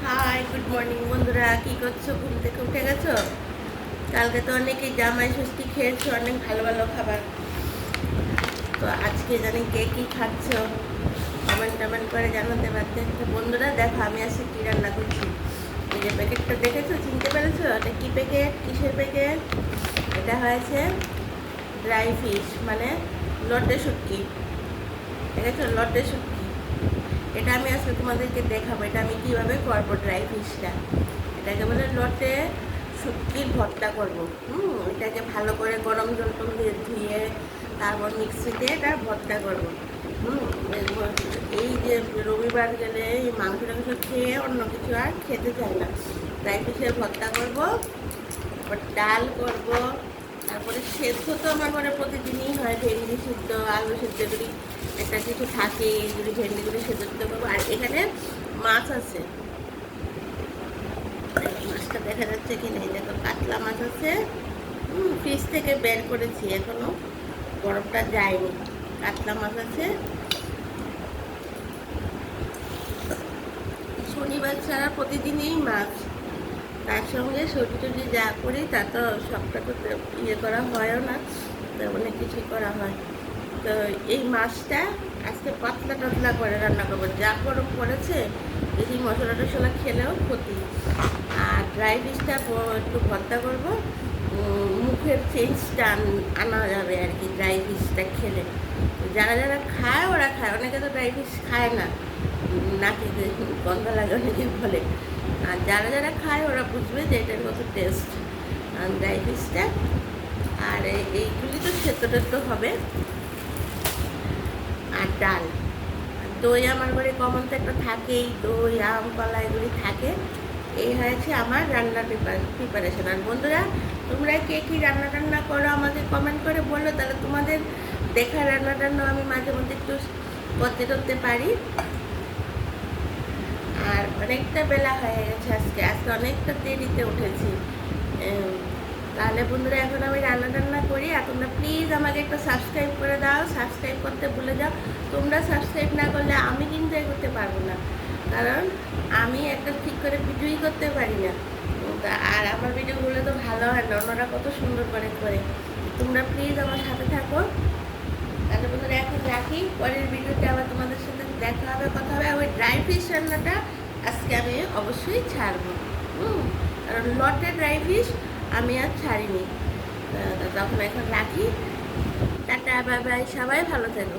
High, good morning বন্ধুরা। কি করছো? ঘুম থেকে উঠে গেছো? কালকে তো অনেকেই জামাই ষষ্ঠী খেয়েছো, অনেক ভালো ভালো খাবার। তো আজকে জানি কে কী খাচ্ছো, কমেন্ট টমেন্ট করে জানাতে পারতে। তো বন্ধুরা দেখো, আমি আজকে কী রান্না করছি। এই যে প্যাকেটটা দেখেছো, চিনতে পেরেছো? এটা কী প্যাকেট, কিসের প্যাকেট? এটা হয়েছে ড্রাই ফিশ, মানে লটে শুটকি। দেখেছো, লটে শুটকি। এটা আমি আজকে তোমাদেরকে দেখাবো, এটা আমি কীভাবে করবো ড্রাই ফিশটা। এটাকে বলে লটে শুটকির ভর্তা করবো। এটাকে ভালো করে গরম জল টল দিয়ে ধুয়ে তারপর মিক্সিতে এটা ভর্তা করবো। এই যে রবিবার গেলে এই মাংস টাংস খেয়ে অন্য কিছু আর খেতে চাই না। ড্রাই ফিশের ভর্তা করবো, তারপর ডাল করবো, তারপরে সেদ্ধ তো আমার ঘরে প্রতিদিনই হয়। ভেন্ডি সিদ্ধ, আলু সিদ্ধ, এগুলি একটা কিছু থাকে, এগুলি ভেন্ডিগুলি সেদ্ধ করবো। আর এখানে মাছ আছে, মাছটা দেখা যাচ্ছে কিনা, এই দেখো কাতলা মাছ আছে। ফ্রিজ থেকে বের করেছি, এখনো বরফটা যায়নি। কাতলা মাছ আছে। শনিবার ছাড়া প্রতিদিনই মাছ, তার সঙ্গে সবজি টবজি যা করি তা তো সবটা তো ইয়ে করা হয়ও না, তো অনেক কিছুই করা হয়। তো এই মাছটা আজকে পাতলা টাতলা করে রান্না করবো। যা গরম পড়েছে, বেশি মশলা টশলা খেলেও ক্ষতি। আর ড্রাই ফিশটা একটু ভর্তা করবো, মুখের চেঞ্জটা আনা যাবে আর কি ড্রাই ফিশটা খেলে। যারা যারা খায় ওরা খায়, অনেকে তো ড্রাই ফিশ খায় না, নাকি গন্ধ লাগে অনেকে বলে। আর যারা যারা খায় ওরা বুঝবে যে এটার কত টেস্ট ড্রাই ফিশটা। আর এইগুলি তো সেদ্ধ টেদ্ধ হবে। আর ডাল, দই আমার ঘরে কমন তো একটা থাকেই, দই আম কলা এগুলি থাকে। এই হয়েছে আমার রান্নার প্রিপারেশন। আর বন্ধুরা, তোমরা কে কী রান্না টান্না করো আমাকে কমেন্ট করে বলো, তাহলে তোমাদের দেখা রান্না টান্না আমি মাঝে মধ্যে একটু করতে পারি। আর অনেকটা বেলা হয়ে গেছে, আজকে অনেকটা দেরিতে উঠেছি। তাহলে বন্ধুরা, এখন আমি রান্না টান্না করি। আর তোমরা প্লিজ আমাকে একটা সাবস্ক্রাইব করে দাও, সাবস্ক্রাইব করতে ভুলে যাও। তোমরা সাবস্ক্রাইব না করলে আমি কিন্তু করতে পারবো না, কারণ আমি একটা ঠিক করে ভিডিওই করতে পারি না। আর আমার ভিডিওগুলো তো ভালো হয় না, অন্যরা কত সুন্দর করে করে। তোমরা প্লিজ আমার সাথে থাকো। তাহলে বন্ধুরা এখন রাখি, পরের ভিডিওতে আবার তোমাদের সাথে দেখা হবে, কথা হবে। ওই ড্রাই ফিশ রান্নাটা আজকে আমি অবশ্যই ছাড়বো, কারণ লটে ড্রাই ফিশ আমি আর ছাড়িনি। তখন এখন রাখি। টাটা, বাই বাই, সবাই ভালো থাকো।